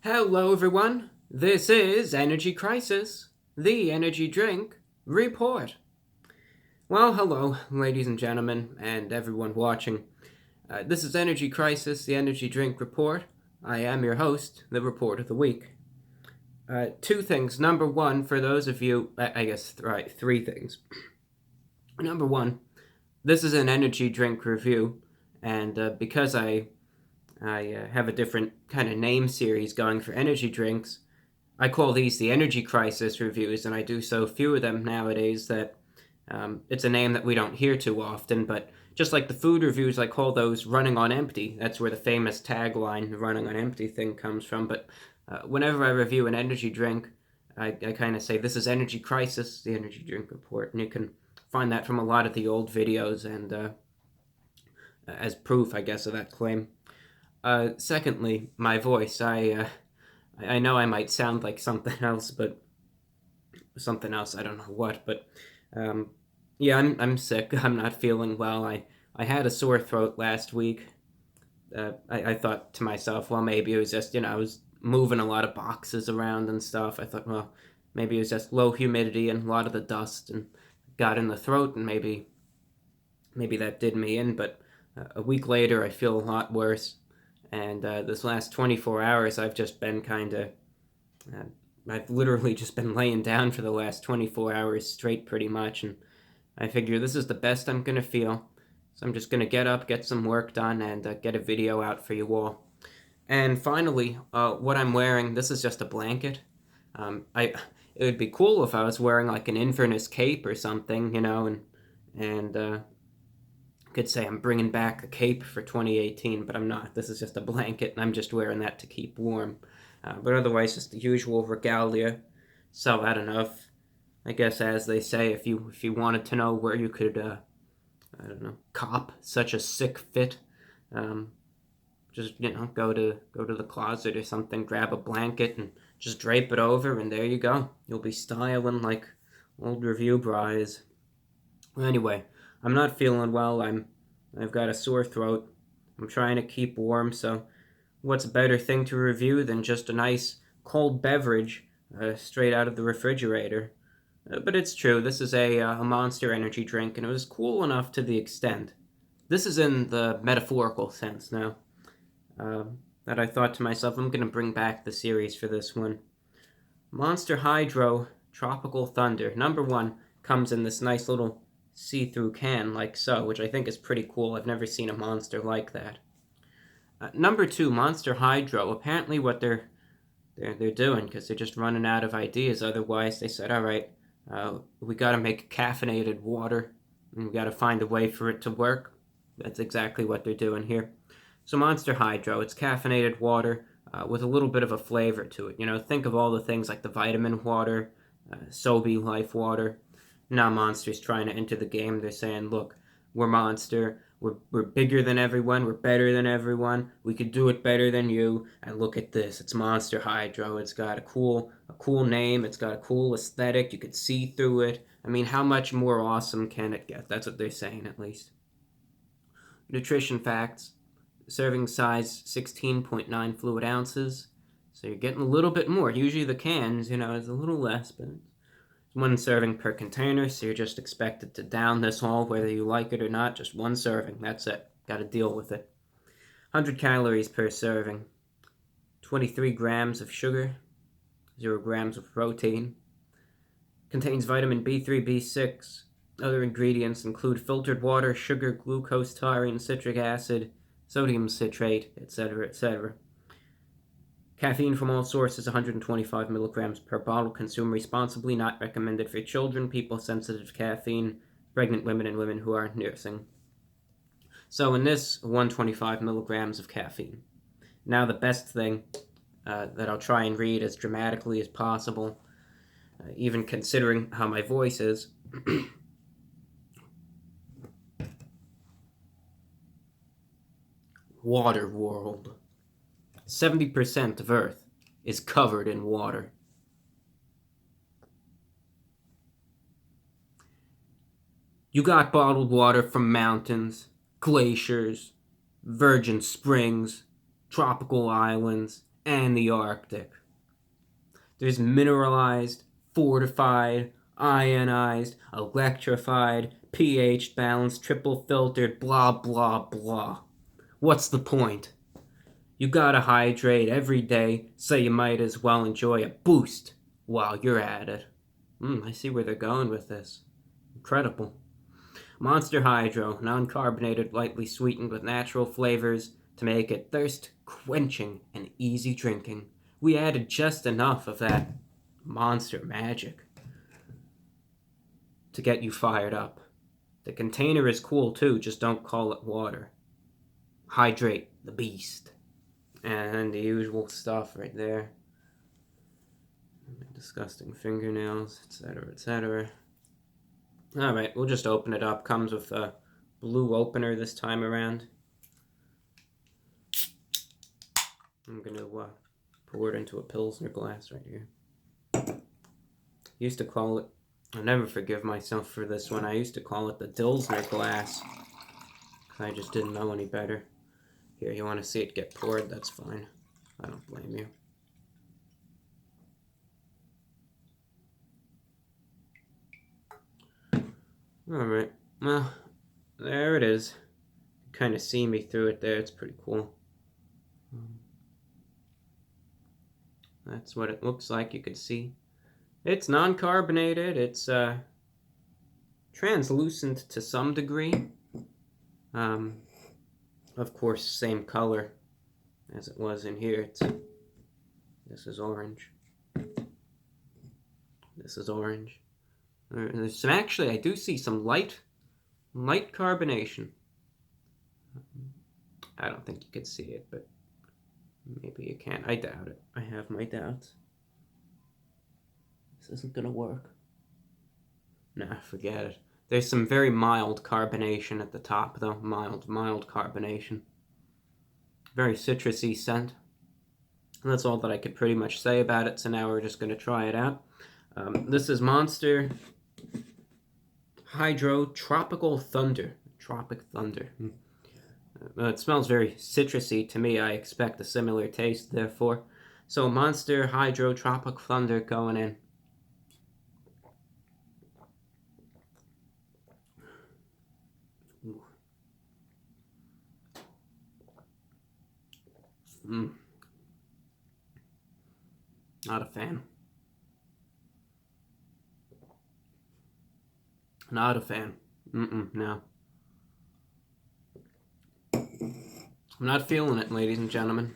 Hello, everyone. This is Energy Crisis, the energy drink report. Well, hello, ladies and gentlemen, and everyone watching. This is Energy Crisis, the energy drink report. I am your host, the report of the week. Two things. Number one, for those of you, three things. Number one, this is an energy drink review, and because I have a different kind of name series going for energy drinks, I call these the Energy Crisis reviews, and I do so few of them nowadays that it's a name that we don't hear too often. But just like the food reviews, I call those Running on Empty. That's where the famous tagline, the Running on Empty thing, comes from. But whenever I review an energy drink, I kind of say, this is Energy Crisis, the energy drink report. And you can find that from a lot of the old videos and as proof, I guess, of that claim. Secondly, my voice. I know I might sound like something else, I don't know what, but yeah, I'm sick. I'm not feeling well. I had a sore throat last week. I thought to myself, well, maybe it was just, I was moving a lot of boxes around and stuff. I thought, well, maybe it was just low humidity and a lot of the dust and got in the throat, and maybe that did me in. But a week later, I feel a lot worse. And this last 24 hours, I've just been I've literally just been laying down for the last 24 hours straight, pretty much. And I figure this is the best I'm going to feel. So I'm just going to get up, get some work done, and get a video out for you all. And finally, what I'm wearing, this is just a blanket. It would be cool if I was wearing like an Inverness cape or something, and could say I'm bringing back a cape for 2018, but I'm not. This is just a blanket, and I'm just wearing that to keep warm. But otherwise, just the usual regalia. So I don't know I guess, as they say, if you wanted to know where you could, cop such a sick fit, just go to the closet or something, grab a blanket and just drape it over, and there you go. You'll be styling like old review bras. Well, anyway, I'm not feeling well. I've got a sore throat. I'm trying to keep warm, so what's a better thing to review than just a nice cold beverage straight out of the refrigerator? But it's true, this is a Monster energy drink, and it was cool enough to the extent. This is in the metaphorical sense now, that I thought to myself, I'm going to bring back the series for this one. Monster Hydro Tropical Thunder. Number one comes in this nice little see-through can like so, which I think is pretty cool. I've never seen a Monster like that. Number two, Monster Hydro. Apparently what they're doing, because they're just running out of ideas. Otherwise, they said, all right, we got to make caffeinated water, and we got to find a way for it to work. That's exactly what they're doing here. So Monster Hydro, it's caffeinated water with a little bit of a flavor to it. Think of all the things like the vitamin water, Sobe Life water. Now Monster's trying to enter the game. They're saying, look, we're Monster. We're bigger than everyone. We're better than everyone. We could do it better than you. And look at this. It's Monster Hydro. It's got a cool name. It's got a cool aesthetic. You could see through it. I mean, how much more awesome can it get? That's what they're saying, at least. Nutrition facts. Serving size 16.9 fluid ounces. So you're getting a little bit more. Usually the cans, is a little less, but one serving per container, so you're just expected to down this all, whether you like it or not. Just one serving, that's it. Got to deal with it. 100 calories per serving. 23 grams of sugar. 0 grams of protein. Contains vitamin B3, B6. Other ingredients include filtered water, sugar, glucose, taurine, citric acid, sodium citrate, etc., etc. Caffeine from all sources, 125 milligrams per bottle. Consume responsibly. Not recommended for children, people sensitive to caffeine, pregnant women, and women who are nursing. So in this, 125 milligrams of caffeine. Now the best thing that I'll try and read as dramatically as possible, even considering how my voice is. Water world. 70% of Earth is covered in water. You got bottled water from mountains, glaciers, virgin springs, tropical islands, and the Arctic. There's mineralized, fortified, ionized, electrified, pH balanced, triple filtered, blah, blah, blah. What's the point? You gotta hydrate every day, so you might as well enjoy a boost while you're at it. I see where they're going with this. Incredible. Monster Hydro, non-carbonated, lightly sweetened with natural flavors to make it thirst-quenching and easy drinking. We added just enough of that monster magic to get you fired up. The container is cool too, just don't call it water. Hydrate the beast. And the usual stuff right there. Disgusting fingernails, etc., etc. Alright, we'll just open it up. Comes with a blue opener this time around. I'm going to pour it into a Pilsner glass right here. Used to call it, I'll never forgive myself for this one, I used to call it the Dilsner glass. I just didn't know any better. Here, you want to see it get poured? That's fine. I don't blame you. Alright, well, there it is. You kind of see me through it there, it's pretty cool. That's what it looks like, you can see. It's non-carbonated, it's translucent to some degree. Of course, same color as it was in here. This is orange. This is orange. There's some, actually, I do see some light carbonation. I don't think you can see it, but maybe you can. I doubt it. I have my doubts. This isn't gonna work. Nah, forget it. There's some very mild carbonation at the top, though. Mild carbonation. Very citrusy scent. And that's all that I could pretty much say about it, so now we're just going to try it out. This is Monster Hydro Tropical Thunder. Tropic Thunder. It smells very citrusy to me. I expect a similar taste, therefore. So Monster Hydro Tropic Thunder going in. Not a fan. Not a fan. No. I'm not feeling it, ladies and gentlemen.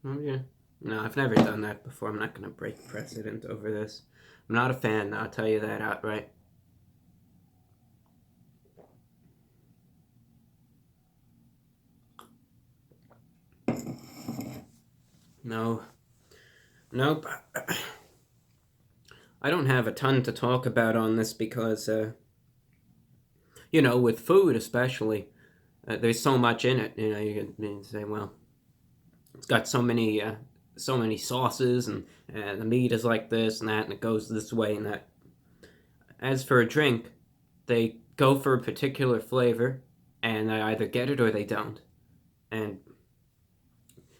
Okay. No, I've never done that before. I'm not going to break precedent over this. I'm not a fan, I'll tell you that outright. No. Nope. I don't have a ton to talk about on this because, you know, with food especially, there's so much in it. You know, you can say, well, it's got so many sauces, and the meat is like this and that, and it goes this way and that. As for a drink, they go for a particular flavor, and they either get it or they don't. And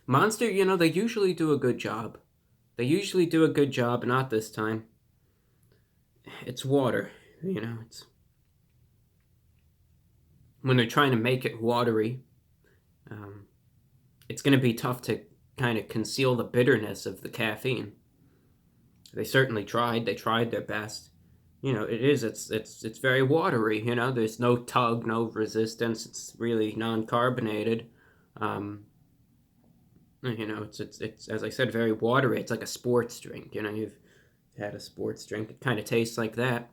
Monster, you know, they usually do a good job. They usually do a good job, not this time. It's water, you know, it's... When they're trying to make it watery, it's going to be tough to kind of conceal the bitterness of the caffeine. They certainly tried. They tried their best. You know, it's very watery, you know. There's no tug, no resistance. It's really non-carbonated. You know, it's as I said, very watery. It's like a sports drink. You know, you've had a sports drink. It kind of tastes like that.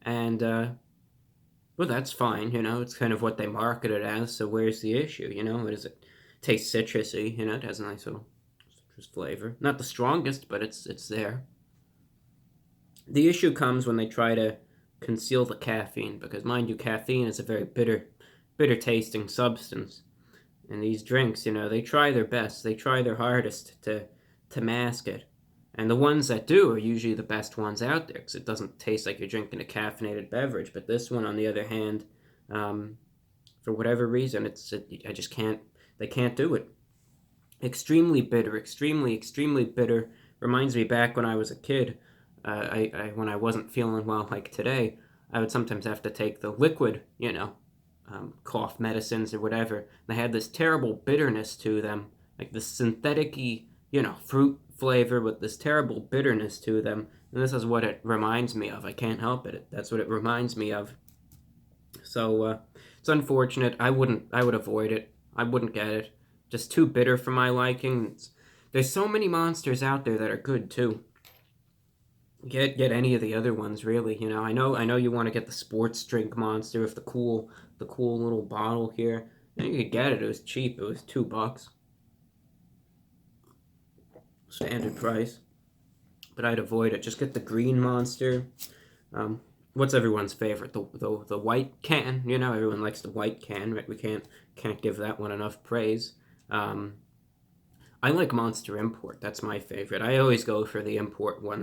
And, well, that's fine, you know. It's kind of what they market it as, so where's the issue, you know? What is it? Tastes citrusy, you know. It has a nice little citrus flavor. Not the strongest, but it's there. The issue comes when they try to conceal the caffeine, because, mind you, caffeine is a very bitter-tasting substance. And these drinks, you know, they try their best. They try their hardest to mask it. And the ones that do are usually the best ones out there, because it doesn't taste like you're drinking a caffeinated beverage. But this one, on the other hand, for whatever reason, I just can't they can't do it. Extremely bitter, extremely bitter. Reminds me back when I was a kid, when I wasn't feeling well like today, I would sometimes have to take the liquid, cough medicines or whatever. They had this terrible bitterness to them, like this synthetic-y, fruit flavor with this terrible bitterness to them. And this is what it reminds me of. I can't help it. That's what it reminds me of. So it's unfortunate. I would avoid it. I wouldn't get it. Just too bitter for my liking. There's so many monsters out there that are good too. Get any of the other ones really. I know you want to get the sports drink monster with the cool little bottle here. And you could get it. It was cheap. It was $2. Standard price. But I'd avoid it. Just get the green monster. What's everyone's favorite? The white can. Everyone likes the white can. Right? We can't give that one enough praise. I like Monster Import. That's my favorite. I always go for the import one.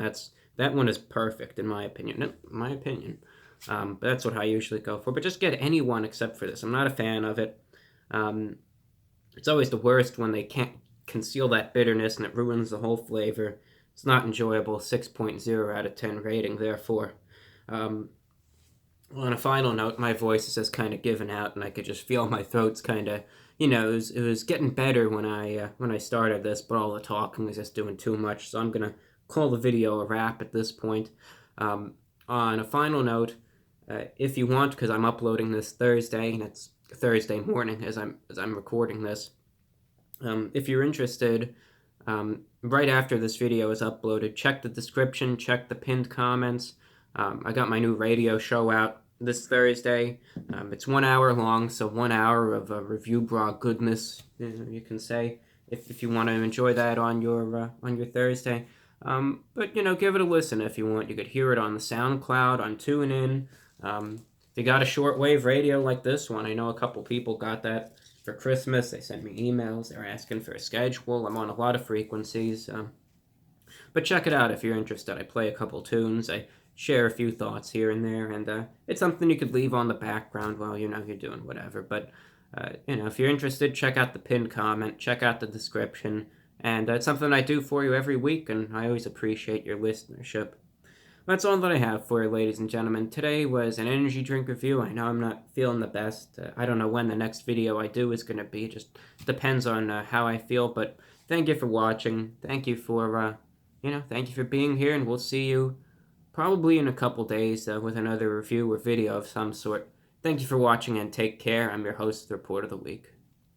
That one is perfect in my opinion. But that's what I usually go for. But just get any one except for this. I'm not a fan of it. It's always the worst when they can't conceal that bitterness and it ruins the whole flavor. It's not enjoyable. 6.0 out of 10 rating, therefore. On a final note, my voice is just kind of giving out, and I could just feel my throat's kind of, it was getting better when I started this, but all the talking was just doing too much, so I'm going to call the video a wrap at this point. On a final note, if you want, because I'm uploading this Thursday, and it's Thursday morning as I'm recording this, if you're interested, right after this video is uploaded, check the description, check the pinned comments. I got my new radio show out this Thursday. It's 1 hour long, so 1 hour of review bra goodness, you can say, if you want to enjoy that on your Thursday. But give it a listen if you want. You could hear it on the SoundCloud, on TuneIn. If you got a shortwave radio like this one, I know a couple people got that for Christmas. They sent me emails. They're asking for a schedule. I'm on a lot of frequencies. But check it out if you're interested. I play a couple tunes. I share a few thoughts here and there, and it's something you could leave on the background while you're doing whatever. But if you're interested, check out the pinned comment, check out the description, and it's something I do for you every week, and I always appreciate your listenership. That's all that I have for you, ladies and gentlemen. Today was an energy drink review. I know I'm not feeling the best. I don't know when the next video I do is going to be. It just depends on how I feel. But thank you for watching. Thank you for thank you for being here, and we'll see you probably in a couple days with another review or video of some sort. Thank you for watching and take care. I'm your host, the Report of the Week.